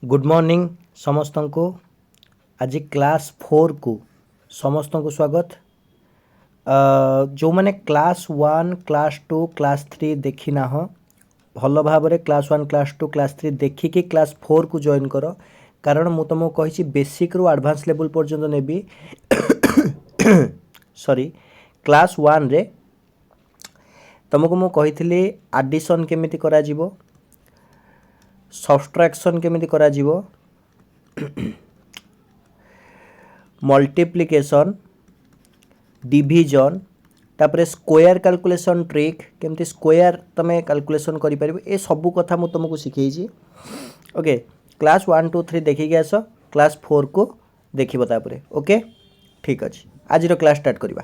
Good morning समस्त को। आज क्लास 4 को समस्त को स्वागत। जो मैंने क्लास 1 क्लास 2 क्लास 3 देखी ना हो भल भाव क्लास 1 क्लास 2 क्लास 3 देखिकी क्लास 4 को जॉइन कर, कारण मु तुमको कही बेसिक रु एडवांस लेवल पर्यंत नेबी। सॉरी, क्लास 1 रे तुमको मु कही एडिशन केमिति करा जीवो, सब्सट्रैक्शन केमिति करा जीवो, मल्टीप्लिकेशन, डिविजन, तापर स्क्वायर कैलकुलेशन ट्रिक केमती स्क्वायर तमे कैलकुलेशन करि परिबो, ए सब कथा मु तुमको सिखेइछि। ओके, क्लास 1 2 3 देखिके आस, क्लास 4 को देखिबो तापरे। ओके, ठीक अछि। आज रो क्लास स्टार्ट करिबा।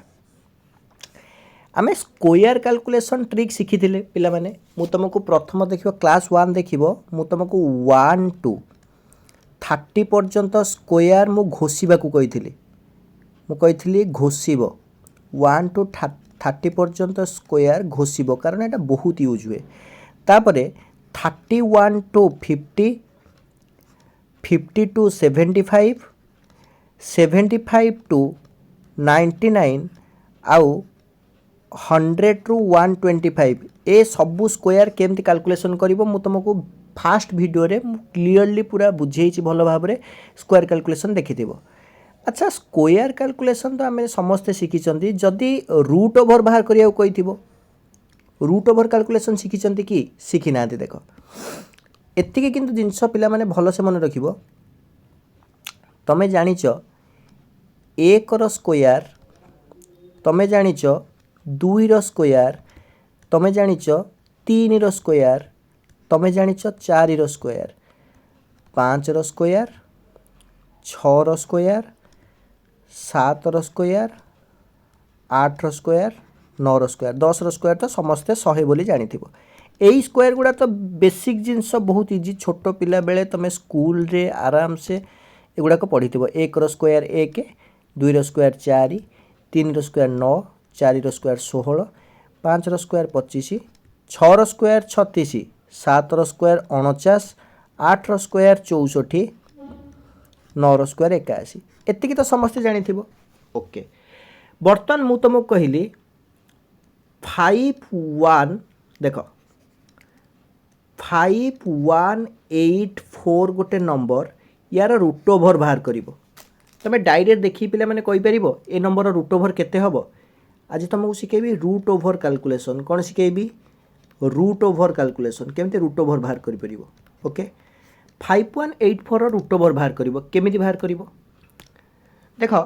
आमे स्क्वायर कैलकुलेशन ट्रिक शिखिथिले पिला माने। मु तुमको प्रथम देखिबो क्लास 1 देखिबो, मु तुमको 1 टू 30 पर्यंत स्क्वायर मु घोषिबा को कहिथिली। मु कहिथिली घोषिबो 1 टू 30 पर्यंत स्क्वायर घोषिबो, कारण एटा बहुत यूज हुए। तापरे 31 टू 50, 50 टू 75, 75 टू 99 आउ 100 टू 125 ए सबू स्क्वायर केमती कैलकुलेशन करिवो मु तुमको फास्ट वीडियो रे क्लियरली पूरा बुझेइछि भल भाव रे। स्क्वायर कैलकुलेशन देखिथिबो। अच्छा, स्क्वायर कैलकुलेशन तो आमे समस्ते शिखिचंती। जदि रूट ओवर बाहर करिया कहिथिबो, रूट ओवर कैलकुलेशन शिखिचंती कि शिखि नांती? देखो एतिके किंतु जिंस पिला माने भलो से मन रखिबो। तमे जानिच 1 रो स्क्वायर, तमे जानिच 2 रो स्क्वायर, तमे जानिच 3 रो स्क्वायर, तमे जानिच 4 रो स्क्वायर, 5 रो स्क्वायर, 6 रो स्क्वायर, 7 रो स्क्वायर, 8 रो स्क्वायर, 9 रो स्क्वायर, 10 रो स्क्वायर तो समस्ते 100 बोली जानिथिबो। एई स्क्वायर गुडा तो बेसिक जिंस बहुत इजी। छोट पिला बेले तमे स्कूल रे आराम से एगुडा को पढ़िथिबो। 1 रो स्क्वायर 1, 2 रो स्क्वायर 4, 3 रो स्क्वायर 9, 4 रो स्क्वायर 16, 5 रो स्क्वायर 25, 6 रो स्क्वायर 36, 7 रो स्क्वायर 49, 8 रो स्क्वायर 64, 9 रो स्क्वायर 81। एतिकी तो समस्ते जानिथिबो। ओके, बर्तमान मु तुमको कहली 51, देखो 5184 गोटे नंबर, यार रूट ओवर बाहर करिवो। तमे डायरेक्ट देखि पिला माने कहि परिबो ए नंबर रूट ओवर केते हबो? आज तुमको शिखेबी रूट ओवर कैलकुलेशन। कौन शिखेबी? रूट ओवर कैलकुलेशन केमती रूट ओवर बाहर करि परिबो। ओके, 5184 रूट ओवर बाहर करिवो केमिति बाहर करिवो? देखो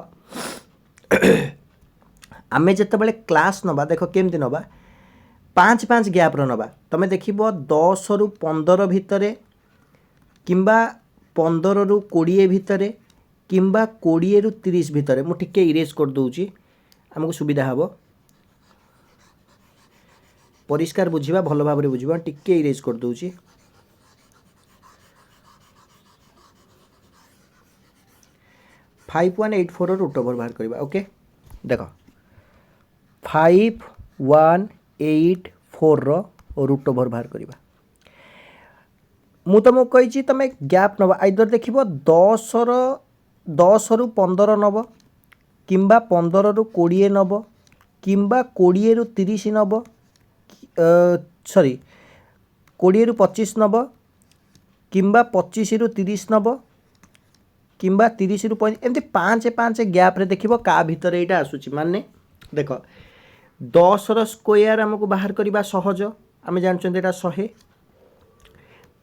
आमे जते बेले क्लास नबा, देखो केमती नबा, 5 5 गैप रो नबा। तमे देखिबो 10 रु 15 भितरे, किंबा 15 रु 20 भितरे, किंबा 20 रु 30 भितरे। मु टिके इरेज कर दउची, हमको सुविधा हबो। परिष्कार बुझिबा, भल भाव रे बुझिबा। टिके इरेज कर दउची। 5184 रूट ओवर बाहर करबा। ओके, देखो 5184 रो रूट ओवर बाहर करबा। मु तुमको कहिछि तमे गैप नबा। आइदर देखिबो 10 रु 15 नब, किंबा 15 रु 20 नब, किंबा 20 रु 30 नब, सॉरी 20 रु 25 नब, किंबा 25 रु 30 नब, किंबा 30 रु 35। एमती 5 5 गैप रे देखिबो का भीतर एटा आसुची। माने देखो 10 रो स्क्वायर हमको बाहर करबा सहज, आमे जानछन एटा 100।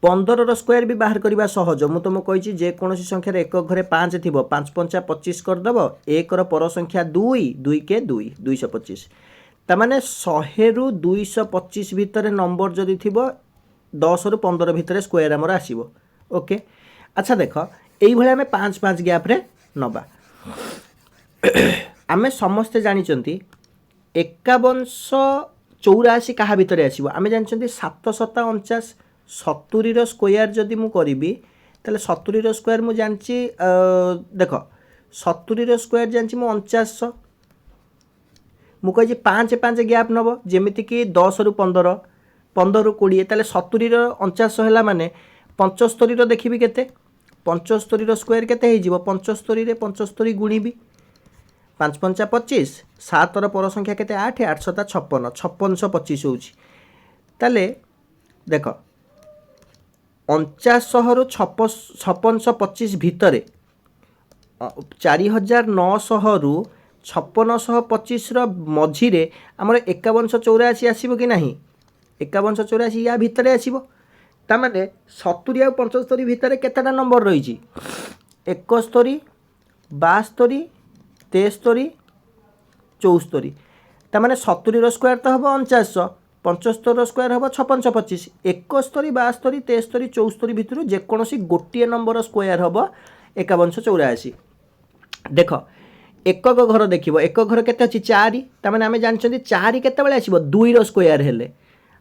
15 रो स्क्वायर भी बाहर करबा सहज। मु तुमको कहिछि जे कोनोसी संख्या रे एक घरे 5 थिबो, 5 5 25 कर दबो। 1 रो पर संख्या 2, 2 के 2 225। ता माने 100 रु 225 भितर नंबर जदी थिबो, 10 रु 15 भितर स्क्वायर हमर आसीबो। ओके, अच्छा देखो एई भले हमें 5 5 गैप रे नबा। आमे समस्त जानिचंती 5184 कहा भितर आसीबो? आमे जानिचंती 7 7 49। 70 रो स्क्वायर जदी मु करिबी ताले 70 रो स्क्वायर मु जानची, देखो 70 रो स्क्वायर जानची मु 4900। मु कहि 5 5 गैप नबो, जेमिति कि 10 रु 15, 15 रु 20, ताले 70 रो 4900 हैला माने 75 रो देखिबी केते पंचस्तरी स्क्वायर केते हो 75 रे 75 गुणिबी 5 पंचा 25 7 पर संख्या केते 8 8 7 56 5625 होउची ताले देख 4900 रु 5625 भितर 4900 रु 5625 मझिरे आमर 5184 आसीबो कि नाही 5184 या भितर आसीबो ता माने 70 आ 75 भितर केतेटा नंबर रही 71 72 73 74 ता माने 70 स्क्वायर तो हम 4900 75 स्क्वायर हम 5625 71 72 73 74 भितर जेकोसी गोटे नंबर स्क्वायर हम 5184 देख एकक घर देखिबो एकक घर केते अछि 4 ता माने हमें जानछन्ती 4 केते बेले आसीबो 2 रो स्क्वायर हेले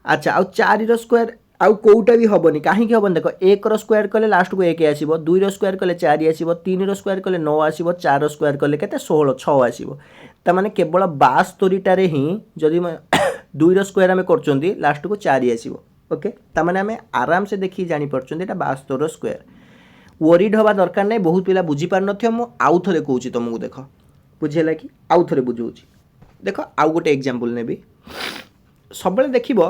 अच्छा आ 4 रो स्क्वायर आउ कोउटा भी हबनी काहे कि हबन देख 1 रो स्क्वायर कले लास्ट को 1 आसीबो 2 रो स्क्वायर कले 4 आसीबो 3 रो स्क्वायर कले 9 आसीबो 4 रो स्क्वायर कले केते 16 6 आसीबो ता माने केवल 72 टारे ही जदी 2 रो स्क्वायर हमें करचोंती लास्ट को 4 आसीबो ओके ता माने हमें आराम से देखि जानि परचोंती एटा 72 रो स्क्वायर वरीड हवा दरकार नै बहुत पिला बुझी पार नथियो मु आउ थरे कहूची तुमको देख बुझेला कि आउ थरे बुझौची देख आउ गोटे एग्जांपल नेबी सबले देखिबो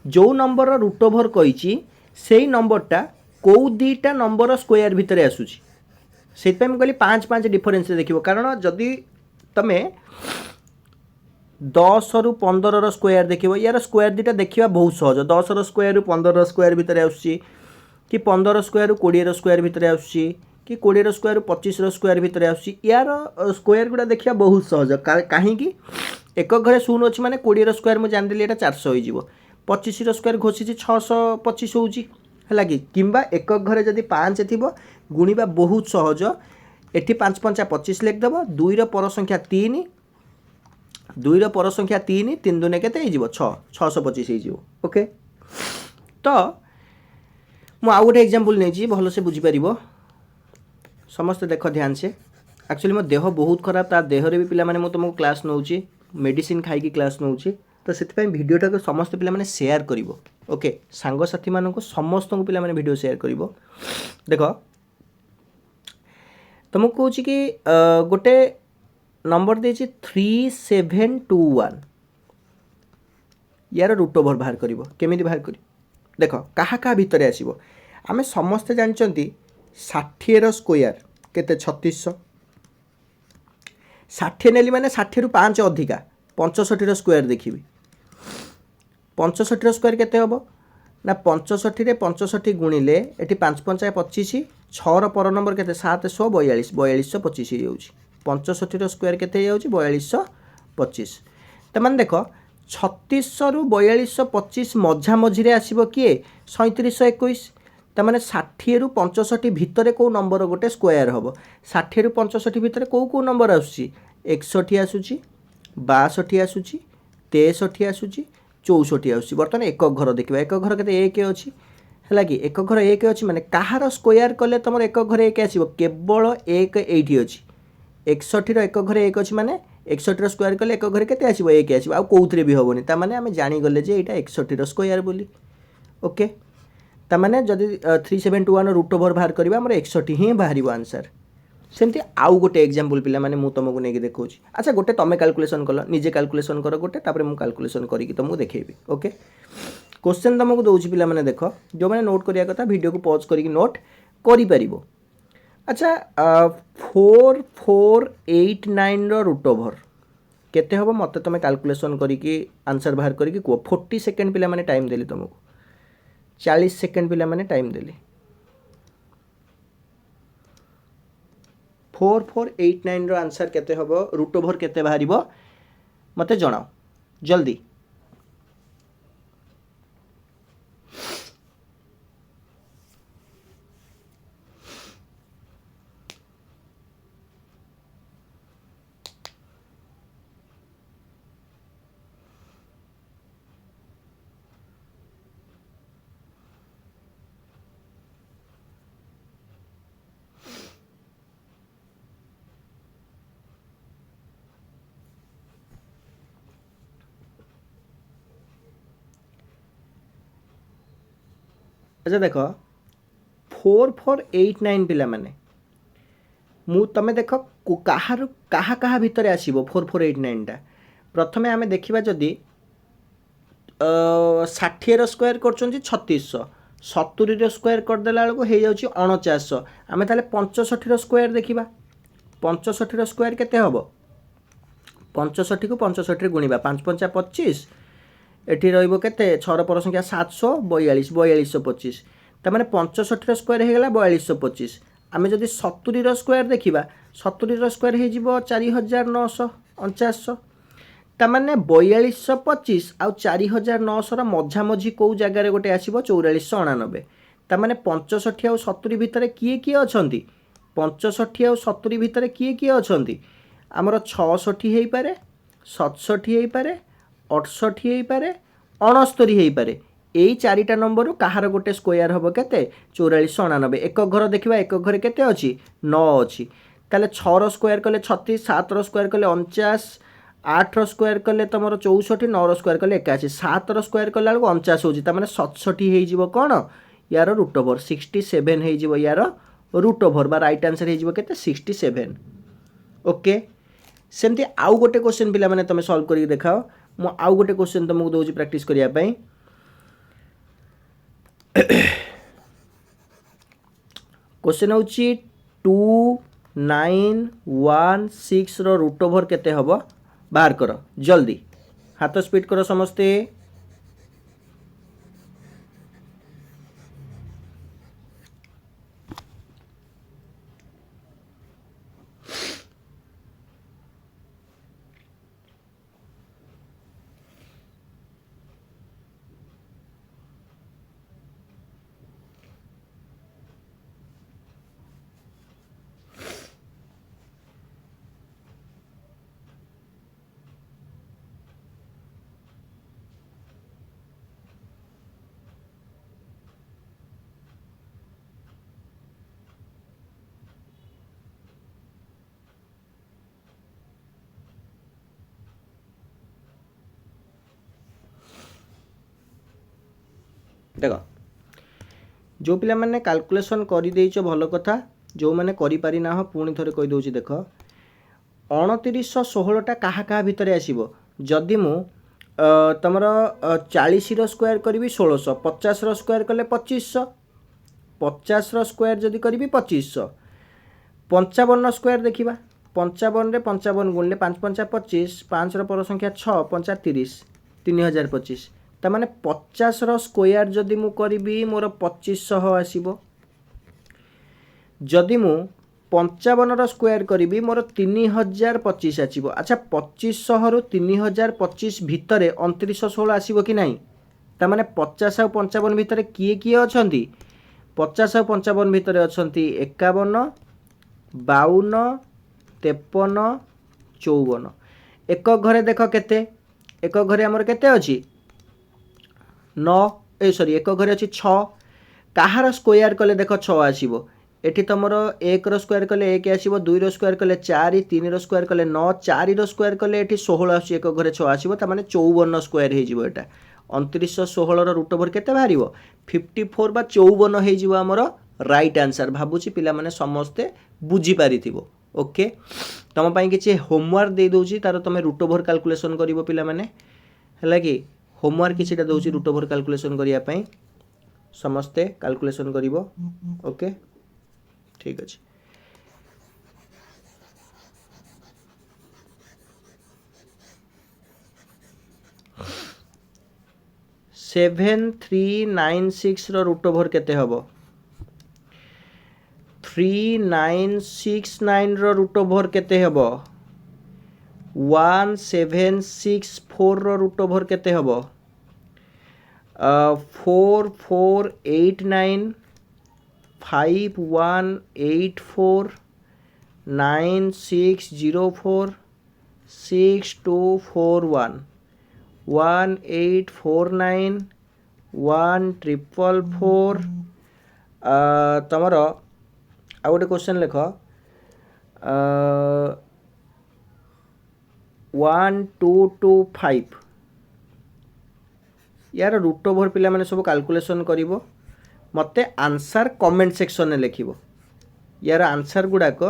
जो नंबर रूट ओवर कही से नंबरटा कौ दीटा नंबर स्क्वायर भितर आसूची से कहली 5 5 डिफरेन्स देखिबो कारण जदि तमे 10 रु 15 रो स्क्वायर देखिबो यार स्क्वायर दीटा देखिबा बहुत सहज 10 रो स्क्वायर रु 15 रो स्क्वायर भितर आसूची कि 15 स्क्वायर रु 20 रो स्क्वायर भितर आसूची कि 20 रो स्क्वायर रु 25 रो स्क्वायर भितर आसूची यार स्क्वायर गुडा देखिबा बहुत सहज काहे कि एक घरे शून्य अछि माने 20 रो स्क्वायर मु जान देली एटा 400 होई जिवो 25 रो स्क्वायर घोषित 625 होउची हला कि किंबा एक घरे जदि 5 थिबो गुणिबा बहुत सहज एठी 5 5 25 लिख दबो 2 रो पर संख्या 3 2 रो पर संख्या 3 3 दुने केते होई जिवो 6 625 होई जिवो ओके तो मु आ गोटे एग्जांपल नै जी भलो से बुझी परिबो समस्त देख ध्यान से एक्चुअली मो देह बहुत खराब ता देह रे भी पिला माने मो तुमको क्लास नउची मेडिसिन खाई की क्लास नउची तो से भिडियोटा को समस्त पिला माने शेयर करिवो ओके सांग साथी मानको समस्त को पिला माने वीडियो शेयर करिवो देखो तुमको कहूँ कि गोटे नंबर देछि 3721 यार रूट ओवर बाहर करिवो केमिति बाहर करी देखो कहा कहा भितर आसीबो आमे समस्त जानचंती 60 रो स्क्वायर केते 3600 60 नेली माने 60 रु 5 अधिका 65 रो स्क्वायर देखिबी 65 रो स्क्वायर केते हबो ना 65 रे 65 गुणिले एटी 5 5 25 6 रो पर नंबर केते 742 4225 होउची 65 रो स्क्वायर केते होउची 4225 त मान देखो 3600 रु 4225 मझा मझी रे आसीबो किए 3721 त माने 60 रु 65 भितरे को नंबर गोटे स्क्वायर हबो 60 रु 65 भितरे को नंबर आसुची 61 आसुची 62 आसुची 63 आसुची 64 आसुची बर्तमान एक घर देखिबा एक घर केते 1 अछि हला कि एक घर 1 अछि माने कहार स्क्वायर कले तमर एक घर 1 आसीबो केवल 1 एठी अछि 61 रो एक घर 1 अछि माने 61 रो स्क्वायर कले एक घर केते आसीबो 1 आसीबो आ कोउथरे भी होबोनी ता माने हमें जानि गले जे एटा 61 रो स्क्वायर बोली ओके ता माने जदि 3721 रूट ओवर बाहर करबा हमर 61 ही बाहरिबो आंसर सेमती आउ गोटे एग्जांपल पिला माने मु तुमको नेकी देखौची अच्छा गोटे तमे कैलकुलेशन कलो निजे कैलकुलेशन करो गोटे तापर मु कैलकुलेशन करी कि तुमको देखेबी ओके क्वेश्चन तुमको दोउची पिला माने देखो जो माने नोट करिया कथा वीडियो को पॉज करी नोट करि परिबो अच्छा 4489 रो रूट ओवर केते हबो मते तमे कैलकुलेशन करी कि आंसर बाहर करी कि को 40 सेकंड पिला माने टाइम देली तुमको 40 सेकंड पिला माने टाइम देली 4489 रो आंसर केते हबो रूट ओवर केते बाहरिबो मते जणाओ जल्दी अच्छा देखो 4489 पिलामाने तमें देख क्या भितर आसो 4489 टा प्रथमे आम देखा जदि 60 स्क्वायर कर 3600 70 स्क्वायर करदेला बेलू हो जाऊँगी 4900 आम ताले 65 स्क्वायर देखा 65 स्क्वायर केते हम 65 को 65 गुणा 5 5 25 एटी रहिबो केते 6 पर संख्या 742 4225 तार 65 स्क्वायर होगा 4225 आम जदि 70 स्क्वायर देखा 70 स्क्वायर हो 4949 तार 4225 आउ 4900 मझामझी कौ जगार गोटे आसो 4499 तार 65 आउ 70 भितर किए किए अच्छा 65 आउ 70 भितर किए किए अच्छा आमर 66 हो पारे 67 हो पारे 68 हो पारे 69 हो पारे यही चारिटा नंबर कहार गोटे स्क्वायर हम के 4499 एक घर देखा एक घर केते अच्छी 9 अच्छी ताले 6 स्क्वायर कले 36 7 स्क्वायर कले 49 8 स्क्वायर कले तुम 64 9 स्क्वायर कले 81 7 स्क्वायर कला बेलू 49 होची तार 67 हो कौन यार रूट ओवर 67 हो यार रूट ओवर बा राइट आंसर हो के 67 ओके सेमती आउ गोटे क्वेश्चन पिला माने तुम सॉल्व करके देखाओ मु आउ गोटे क्वेश्चन तुमको दूसरी प्रैक्टिस करिया पई क्वेश्चन होची 2916 रो रूट ओवर केते हबो बाहर कर जल्दी हाथ स्पीड करो समस्ते देख जो पिला माने कैलकुलेशन कर देइछ भल कथा जो माने करि पारि ना हो पुणी थरे कहि दउची देख 2916टा कहा कहा भितर आसीबो जदि मु तमर 40 रो स्क्वायर करी 1600 50 रो स्क्वायर कले 2500 50 रो स्क्वायर जदि करी 2500 55 स्क्वायर देखिबा 55 रे 55 गुणले 5 5 25 5 रो पर संख्या 6 5 30 3025 ता माने 50 रो स्क्वायर जदि मु करी मोर 2500 आसीबो जदि मु 55 रो स्क्वायर करी मोर 3025 आसीबो अच्छा 2500 रु 3025 भितर 2916 आसीबो कि नाही ता माने 50 और 55 भितर किए किए अछंती 50 और 55 भितर अछंती 51 52 53 54 एक घरे देख केते एक घरे हमर केते अछि 9 सॉरी एक घरे अच्छी 6 कहार स्क्वायर कले देख 6 आसीबो एठी तमरो 1 रो स्क्वायर कले 1 आसीबो 2 रो स्क्वायर कले 4 3 रो स्क्वायर कले 9 4 रो स्क्वायर कले एठी 16 आसी एक घरे 6 आसीबो त माने 54 स्क्वायर हे जिवो एटा 2916 रो रूट ओवर केते बाहरिबो 54 बा 54 हे जिवो हमरो राइट आंसर भाबुची पिला माने समस्ते बुझी पारिथिबो ओके तम पई किछि होमवर्क दे दोची तार तमे रूट ओवर कैलकुलेशन करिवो पिला माने हला कि होमवर्क किछिटा दउची रूट ओवर कैलकुलेशन करिया पई समस्ते कैलकुलेशन करिवो ओके ठीक अछि 7396 रो रूट ओवर केते हबो 3969 रो रूट ओवर केते हबो 1764 रो रूट ओवर केते हबो 4489 5184 9604 6241 1849 1444 तमर आ गोटे क्वेश्चन लिख 1225 यार रूट ओवर पिला माने सब कैलकुलेशन करिवो मते आंसर कमेंट सेक्शन में लिखिबो यार आंसर गुड़ाक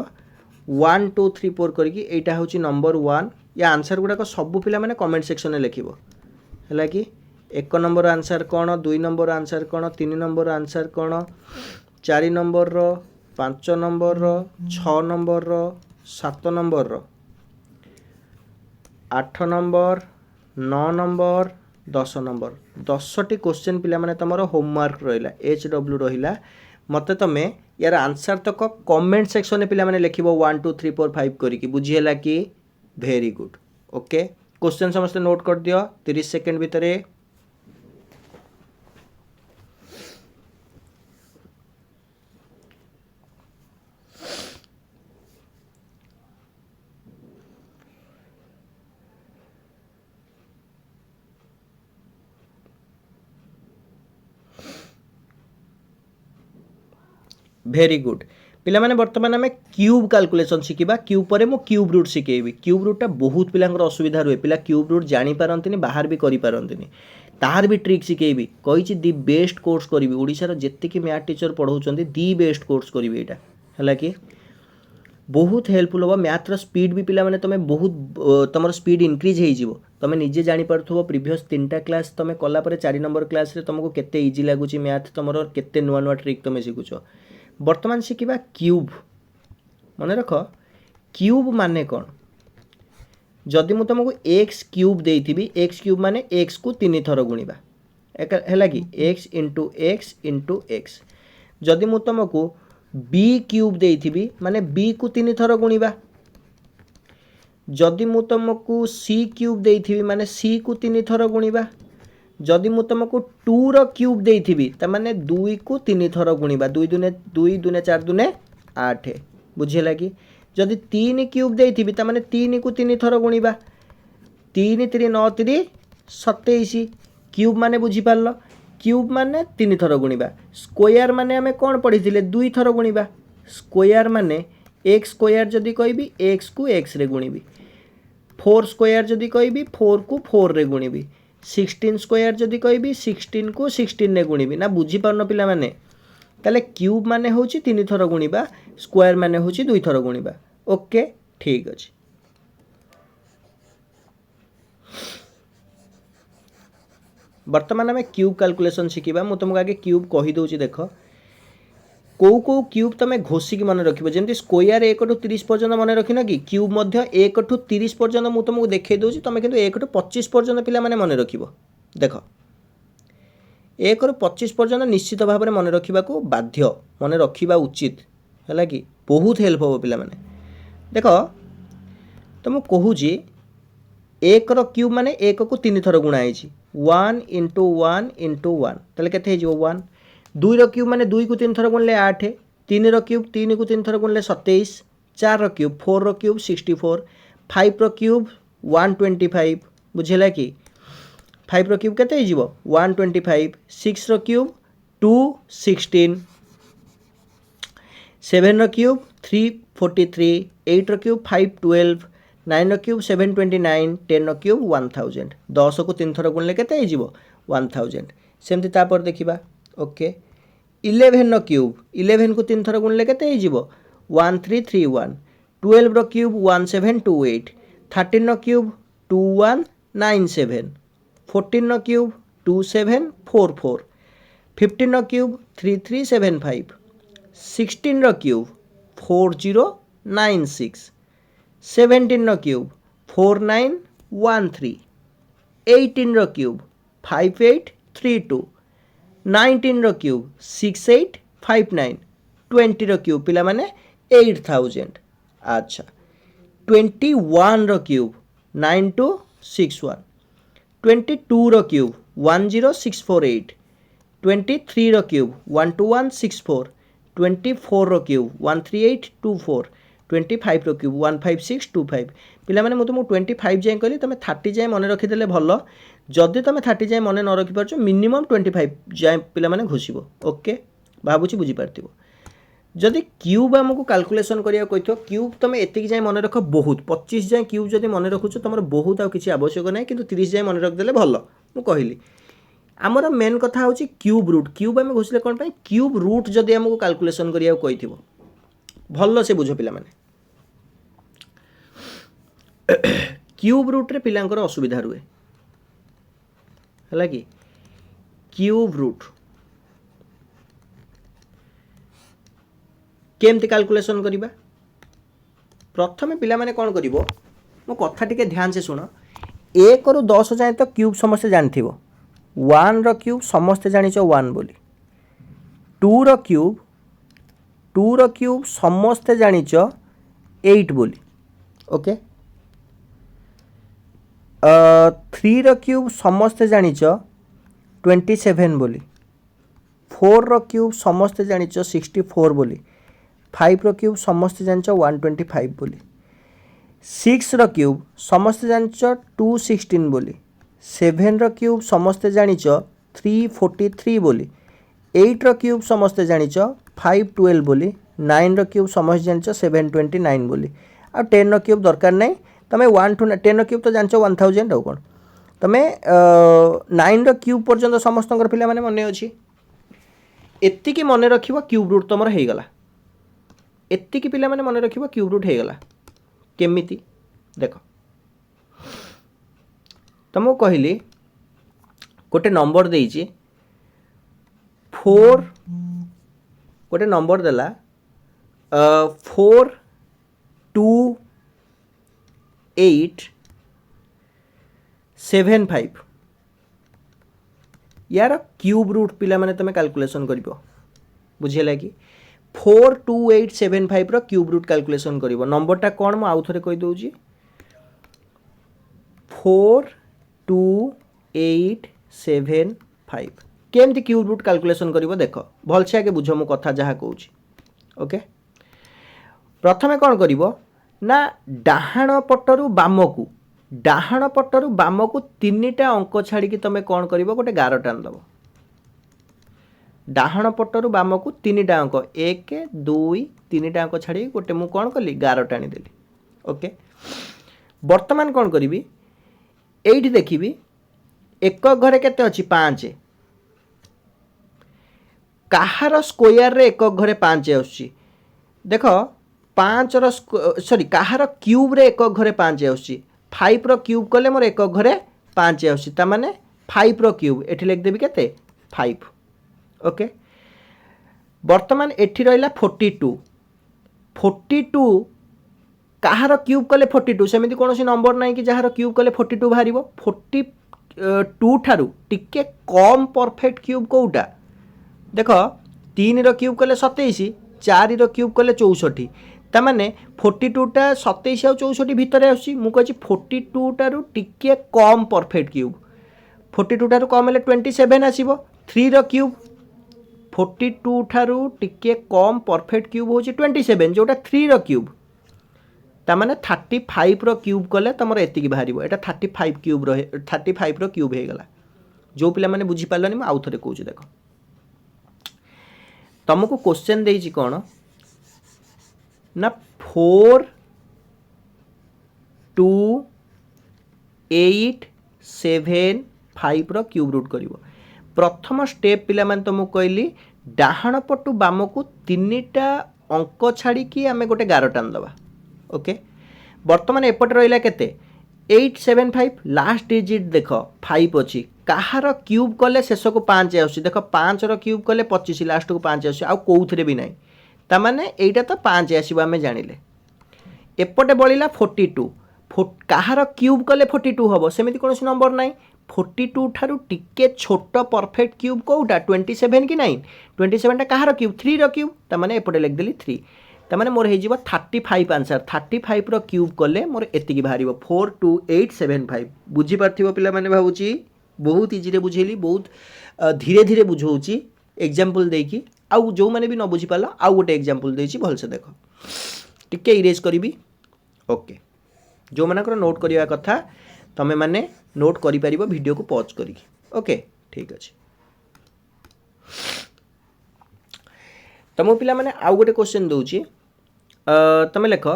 1 2 3 4 करके एटा हूँ नंबर 1 या आंसर गुड़ाक सबू पिला माने कमेंट सेक्शन में लिखिबो है कि 1 नंबर आंसर कौन 2 नंबर आंसर कौन 3 नंबर आंसर कौन 4 number 5 number 6 number 7 number 8 number 9 number 10 number 10टी क्वेश्चन पिला माने तुम होमवर्क रहा HW रहा मत तुम यार आंसर तक कमेंट सेक्शन में पिला माने लिखिबो 1 2 3 4 5 करिकी बुझीला कि वेरी गुड ओके क्वेश्चन समस्त नोट कर दियो 30 सेकंड भितर वेरी गुड पिला माने वर्तमान आम क्यूब कैलकुलेशन शिखा क्यूब पर मु क्यूब रूट शिखेबी क्यूब रूटा बहुत पिलांकर असुविधा रुए पिला क्यूब रूट जानी पारंतिनी बाहर भी करि पारंतिनी तार भी ट्रिक शिखेबी कही दी बेस्ट कोर्स करी ओडिशार जेतिकी मैथ टीचर पढ़ाउछन्ती दी बेस्ट कोर्स करी एटा हला कि बहुत हेल्पफुल हम मैथर स्पीड भी पिला माने तमे बहुत तुम स्पीड इंक्रीज हो जिवो तमे निजे जानी पारथुबो प्रीवियस 3टा क्लास तमे कला परे 4 नंबर क्लास रे तुमको केते इजी लागुची मैथ तुमरो केते नुआ नुआ ट्रिक तमे शिखुछ वर्तमान शिखा क्यूब मन रख क्यूब माने कौन जदि मु तुमको एक्स क्यूब देइथिबी एक्स क्यूब माने एक्स को 3 थर गुणिबा है कि एक्स इंटू एक्स जदि मु तुमको बी क्यूब देइथिबी माने बी को 3 थर गुणिबा जदि मु तुमको सी क्यूब देइथिबी माने सी को 3 थर गुणिबा जदि मु तुमको 2 रो क्यूब देइथिबी त माने 2 को 3 थर गुणिबा 2 दुने 4 दुने 8 बुझिला कि जदि 3 क्यूब देइथिबी त माने 3 को 3 थर गुणिबा 3 3 9 3 27 क्यूब माने बुझी पारलो क्यूब माने 3 थर गुणिबा स्क्वायर माने हमें कौन पढ़ी 2 थर गुणिबा स्क्वायर माने एक्स स्क्वायर जदि कहबी एक्स को एक्स रे गुणिबी 4 स्क्वायर जदि कहबी 4 को 4 रे गुणिबी 16 स्क्वायर जदि कहबी 16 को 16 रे गुणिबी ना बुझी पारन पिला माने ताले क्यूब माने होची 3 थर गुणिबा स्क्वायर माने होची 2 थर गुणिबा ओके ठीक अछि वर्तमान आम क्यूब कैलकुलेशन शिखा मुझे तुमको आगे क्यूब कही दूची देख कौ कौ क्यूब तुम घोषिक मन रख जमी स्क्वायर 1 टू 30 पर्यटन मन रखिन कि क्यूब 1 टू 30 पर्यटन मुझे तुमको देखा दूसरी तुम कि 1 टू 25 पर्यटन पिला माने मन रख देख 1 रु 25 पर्यटन निश्चित भाव में मन रखा बाध्य मन रखा उचित है कि बहुत हेल्प हम पिला माने देख तुमको कहूँ 1 रो क्यूब माने 1 को 3 थर गुणा 1 इंटू 1 इंटू 1 ताले केते हो 1 2 रो क्यूब माने 2 को 3 थर गुणले 8 3 रो क्यूब 3 को 3 थर गुणले 27 4 रो क्यूब 4 रो क्यूब 64 5 रो क्यूब 125 बुझेला कि 5 रो क्यूब केते हो 125 6 रो क्यूब 216 7 रो क्यूब 343 8 रो क्यूब 512 9 रो क्यूब 729 10 रो क्यूब 1000 10 को 3 थर गुणले केते हो 1000 सेमती तापर देखिबा ओके 11 रो क्यूब 11 को 3 थर गुणले केते हो 1331 12 रो क्यूब 1728 13 रो क्यूब 2197 14 रो क्यूब 2744 15 रो क्यूब 3375 16 रो क्यूब 4096 17 रो क्यूब 4913 18 रो क्यूब 5832 19 रो क्यूब 6859 20 रो क्यूब पिला माने 8000 अच्छा 21 रो क्यूब 9261 22 रो क्यूब 10648 23 रो क्यूब 12164 24 रो क्यूब 13824 25 रो क्यूब 15625 पिला माने मु तुमको 25 जाए कहली तुम 30 जाए मन रखिदेले भल जदि तुम 30 जाए मन न रखि पारछ मिनिमम 25 जाए पिला माने घोषिबो ओके भाबुची बुझी पारथिबो जदि क्यूब आमको कैलकुलेशन करिया कहिथो क्यूब तुम एतिक जाए मन रख बहुत 25 जाए क्यूब जदि मन रखुछ तुम बहुत आ किछि आवश्यक नै किंतु 30 जाए मन रख देले भल मु कहली आमर मेन कथा हूँ क्यूब रूट क्यूब आम घोषिले कौन पाई क्यूब रूट जदि आमको कैलकुलेशन करिया कही भल से बुझ पिला माने क्यूब रूट रे पिलांकर असुविधा रुए है कि क्यूब रूट केमती कैलकुलेशन करिबा प्रथमे पिला माने कौन करिवो मो कथा टिके ध्यान से शुण 1 रु 10 जाए तो क्यूब समस्ते जानिथिबो 1 रो क्यूब समस्ते जानिच 1 बोली 2 रो क्यूब समस्ते जानिच 8 बोली ओके 3 रो क्यूब समस्ते जानिच 27 बोली 4 रो क्यूब समस्ते जानिच 64 बोली 5 रो क्यूब समस्ते जानिच 125 बोली 6 रो क्यूब समस्ते जानिच 216 बोली 7 रो क्यूब समस्ते जानिच 343 बोली 8 रो क्यूब समस्ते जानिच 512 बोली 9 रो क्यूब समस्ते जानिच 729 बोली आ 10 रो क्यूब दरकार नहीं तमे 1 टू 10 रो क्यूब तो जानिच 1000 और कौन तमे 9 रो क्यूब पर्यंत समस्त पिला माने मने अछि एत्तिकी मने रखिबो क्यूब रूट तमर हे गला एत्तिकी पिला माने मने रखिबो क्यूब रूट हे गला केमिति देख तुमको कहली गोटे नंबर देइछि 4 गोटे नंबर देला 4 2 8 7 5 यार क्यूब रूट पिला माने तमे कैलकुलेशन करिवो बुझिला कि 4 2 8 7 5 रो क्यूब रूट कैलकुलेशन करिवो नंबरटा कोन म आउ थरे कहि दउछि 4 2 8 7 5 केमती क्यूब रूट कैलकुलेशन करिवो देख भल से आगे बुझ मो कथा जहा कहूछि ओके प्रथमे कोन करिवो ना डाहाण पटरु बामकु तीनटा अंक छाड़ी तमे कोन करिवो गोटे गार टान दबो डाहाण पटरु बामकु तीनटा अंक 1 2 तीनटा अंक छाड़ी गोटे मु कोन कली गार टाणी देली ओके वर्तमान कोन करिवि एइठी देखिबि एक घरे केते अछि 5 काहार स्क्वायर रे एक घरे 5 आउछि देख 5 रो सॉरी काहार क्यूब रे एक घरे 5 आउछि 5 रो क्यूब कले मोर एक घरे 5 आउछि ता माने 5 रो क्यूब एठी लिख देबी केते 5 ओके वर्तमान एठी रहिला 42 काहार क्यूब कले 42 सेमिति कोनोसी नंबर नाही कि जहार क्यूब कले 42 बाहरिबो 42 ठारू टिके कम परफेक्ट क्यूब कोउटा देखो 3 रो क्यूब कले 27 4 रो क्यूब कले 64 ता माने 42 टा 27 आ 64 भितरे आसी मु कहछि 42 टारू टिके कम परफेक्ट क्यूब 42 ठारू कम हेले 27 आसीबो 3 रो क्यूब 42 ठारू टिके कम परफेक्ट क्यूब होछि 27 जोटा 3 रो क्यूब ता माने 35 रो क्यूब कले तमर एतिकी बाहरिबो एटा 35 क्यूब रहे 35 रो क्यूब हे गला जो पिला माने बुझी पालनी म आउ थरे कहूछि देखो तुमको क्वेश्चन देइछि कोन ना 4 2 8 7 5 रो क्यूब रूट करिवो प्रथम स्टेप पिला मान तुमको कहली डाहाण पटु बामकु तीनटा अंक छाड़ी कि आमे गोटे गार टान दबा ओके वर्तमान एपटे रहिला केते 875 लास्ट डिजिट देख 5 अछि काहार क्यूब कले शेष को 5 आउछि देख 5 रो क्यूब कले 25 लास्ट को 5 आउछि आ कोउथरे भी नाही ता माने एइटा तो 5 आसीबा आमे जानिले एपटे बळिला 42 काहार क्यूब कले 42 हबो सेमिति कोनोसी नंबर नाही 42 ठारू टिके छोट परफेक्ट क्यूब कोउटा 27 कि नाही 27 टा काहार क्यूब 3 रो क्यूब ता माने एपटे लिख देली 3 ता माने मोर हे जीवो 35 आंसर 35 रो क्यूब कले मोर एतिकी बाहरिबो 42875 बुझी पारथिबो पिला माने भाबुची बहुत इजी रे बुझेली बहुत धीरे धीरे बुझौची एग्जांपल देकी आउ जो माने भी न बुझी पाला आउ गोटे एग्जांपल देछि भल से देखो टिके इरेज करबी ओके जो मानकर नोट करिया कथा तमे माने नोट करि परिबो वीडियो को पॉज करी ओके ठीक अछि तमो पिला माने आउ गोटे क्वेश्चन दउची तमे लेख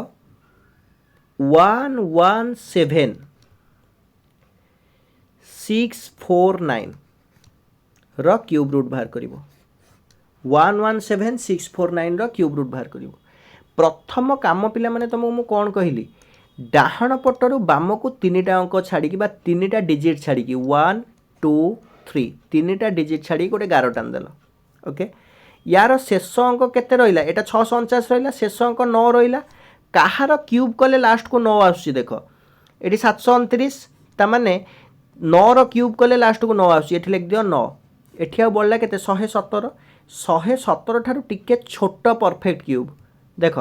117 649 ର क्यूब रूट बाहर कर 117649 ର क्यूब रूट बाहर कर प्रथम काम पिला माने तुमको मु कौन कहली डाहाण पटरू बाम को 3टा अंक छाड़ी 3टा डिजिट छाड़ी 1 2 3 3टा डिजिट छाड़ी गोटे गार टान देल ओके यार शेष अंक केते रहिला एटा 649 रहिला शेष अंक 9 रहिला कहार क्यूब कले लास्ट को 9 आसुची देख एटी 729 ता माने 9 रो क्यूब कले लास्ट को 9 आसुची एठी लिख दियो 9 एठी आ बोलला केते 117 117 ठारू टिके छोट परफेक्ट क्यूब देख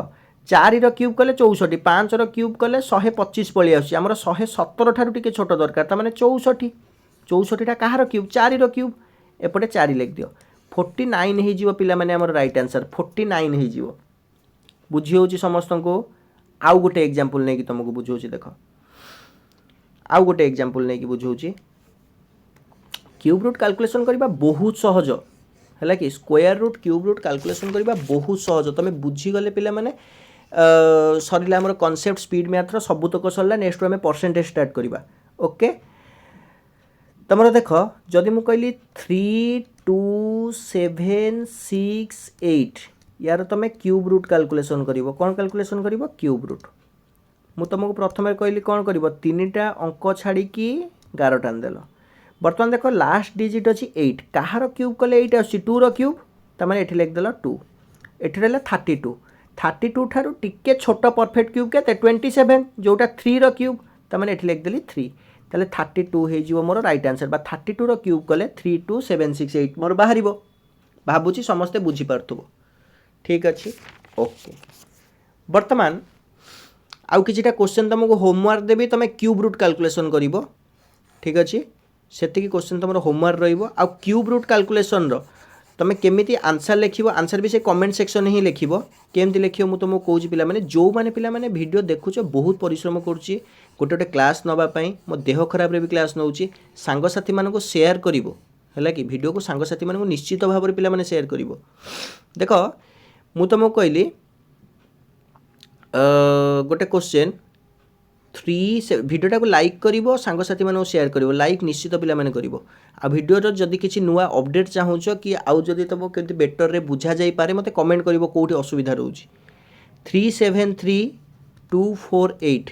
4 रो क्यूब कले 64 5 रो क्यूब कले 125 पळी आसुची हमर 117 ठारू टिके छोट दरकार ता माने 64 64 टा कहार क्यूब 4 रो क्यूब एपटे 4 लिख दियो 49 हे जीवो पिला माने हमर राइट आंसर 49 हे जीवो बुझी होची समस्त को आउ गोटे एग्जांपल नै कि तुमको बुझौची देखो आउ गोटे एग्जांपल नै कि बुझौची क्यूब रूट कैलकुलेशन करबा बहुत सहज हैला कि square root cube root calculation करबा बहुत सहज तमे बुझी गले पिला माने सरिला हमर कांसेप्ट स्पीड मैथ रो सबुतक सरला नेक्स्ट हमें परसेंटेज स्टार्ट करबा ओके तमरो देखो जदि मु कहली 3 2 7 6 8 यार तुम क्यूब रूट कैलकुलेशन करिवो कौन कैलकुलेशन करिवो क्यूब रूट मु तुमको प्रथम कहली कौन करिवो 3टा अंक छाड़ी की 11 टान देलो बर्तमान देखो लास्ट डिजिट अछि 8 कहार क्यूब कले 8 आसी 2 रो क्यूब त माने एठी लिख देलो 2 एठी रहला 32 ठारू टिके छोट परफेक्ट क्यूब केते 27 जोटा 3 रो क्यूब त माने एठी लिख देली 3 ताले 32 हे जीवो मोर राइट आंसर बा 32 रो क्यूब कले 32768 मोर बाहरिबो भाबुची समस्त बुझी पारथुबो ठीक अच्छे ओके बर्तमान आउ किछिटा क्वेश्चन तुमको होमवर्क देबी तुम क्यूब रूट कैलकुलेशन करिवो ठीक अच्छे सेतिकी क्वेश्चन तुम होमवर्क रहिबो आउ क्यूब रूट कैलकुलेशन रो तुम केमिति आंसर लिखिबो आंसर भी से कमेंट सेक्शन ही लिखिबो केमति लिखियो मु तुमको कहूची पिला माने जो माने पिला माने वीडियो देखुचो बहुत परिश्रम करूची गोटे गोटे क्लास नबा पई मो देह खराब रे भी क्लास नउची सांग साथी मानको शेयर करिवो हैला कि वीडियो को सांग साथी मानको निश्चित भाव रे पिला माने शेयर करिवो देखो मु तुमको कहली गोटे क्वेश्चन 3 वीडियोटा को लाइक करिवो सांग साथी मानको शेयर करिवो लाइक निश्चित पिला माने करिवो आ वीडियो रो जदी किछि नुवा अपडेट चाहूचो कि आउ जदी तुमको केमति बेटर रे बुझा जाई पारे मते कमेंट करिवो कोठी असुविधा रहउची 373248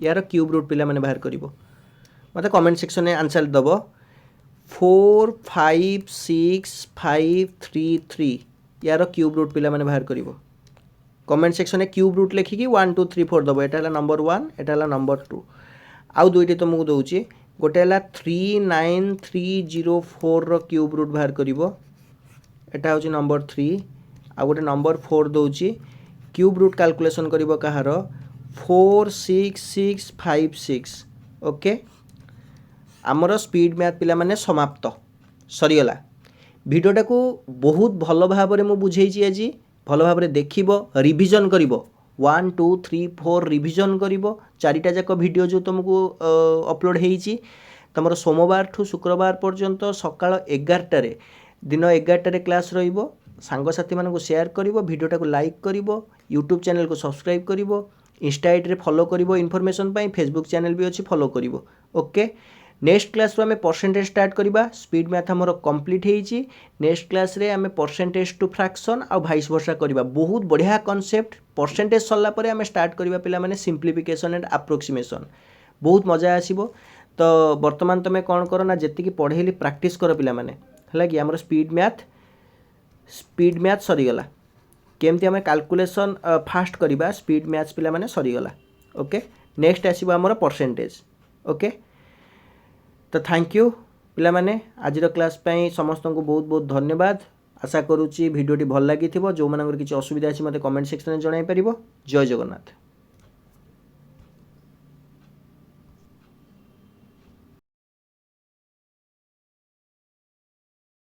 यार क्यूब रूट पिला माने बाहर करिवो मते कमेंट सेक्शन में आंसर दबो 4565333 यार क्यूब रूट पिला माने बाहर करिवो कमेंट सेक्शन में क्यूब रूट लिखिकी 1 2 3 4 दबो एटा हला नंबर 1 एटा हला नंबर 2 आउ दुईटी तुमको दउची गोटे हला 39304 रो क्यूब रूट बाहर करिवो एटा होची नंबर 3 आ गोटे नंबर 4 दउची क्यूब रूट कैलकुलेशन करिवो कहार 46656 ओके आमर स्पीड मैथ पिला माने समाप्त सरीगला वीडियोटा को बहुत भल भाव में मुझे बुझेइछि आज भल भाव में देखिबो रिवीजन करिवो 1 2 3 4 रिवीजन करिवो चारिटा जाक वीडियो जो तुमको अपलोड हेइछि तमर सोमवार ठू शुक्रवार पर्यंत सकाळ 11टा रे दिन 11टा रे क्लास रहिबो सांग साथी मानको शेयर करिवो वीडियोटा को लाइक करिवो यूट्यूब चैनल को सब्सक्राइब करिवो इंस्टा आईडी रे फॉलो करिवो इन्फॉर्मेशन पई फेसबुक चैनल भी अछि फॉलो करिवो ओके नेक्स्ट क्लास रो हमें परसेंटेज स्टार्ट करबा स्पीड मैथ हमर कंप्लीट हेइची नेक्स्ट क्लास रे हमें परसेंटेज टू फ्रैक्शन आ वाइस वर्सा करबा बहुत बढ़िया कांसेप्ट परसेंटेज सरला परे हमें स्टार्ट करबा पिला माने सिंप्लिफिकेशन एंड अप्रोक्सीमेशन बहुत मजा आसीबो तो वर्तमान तमे कोन करो ना जेति की पढेली प्रैक्टिस करो पिला माने हला कि हमर स्पीड मैथ सरी गला केमती हमें कैलकुलेशन फास्ट करबा स्पीड मैथ्स पिला माने सरी गला ओके नेक्स्ट आसीबो हमर परसेंटेज ओके तो थैंक यू पिला माने आज क्लास पे समस्त को बहुत बहुत धन्यवाद आशा करुच्ची वीडियोटी भल लगी जो मानकर किसी असुविधा अच्छी मत कमेंट सेक्शन में जन पार जय जगन्नाथ।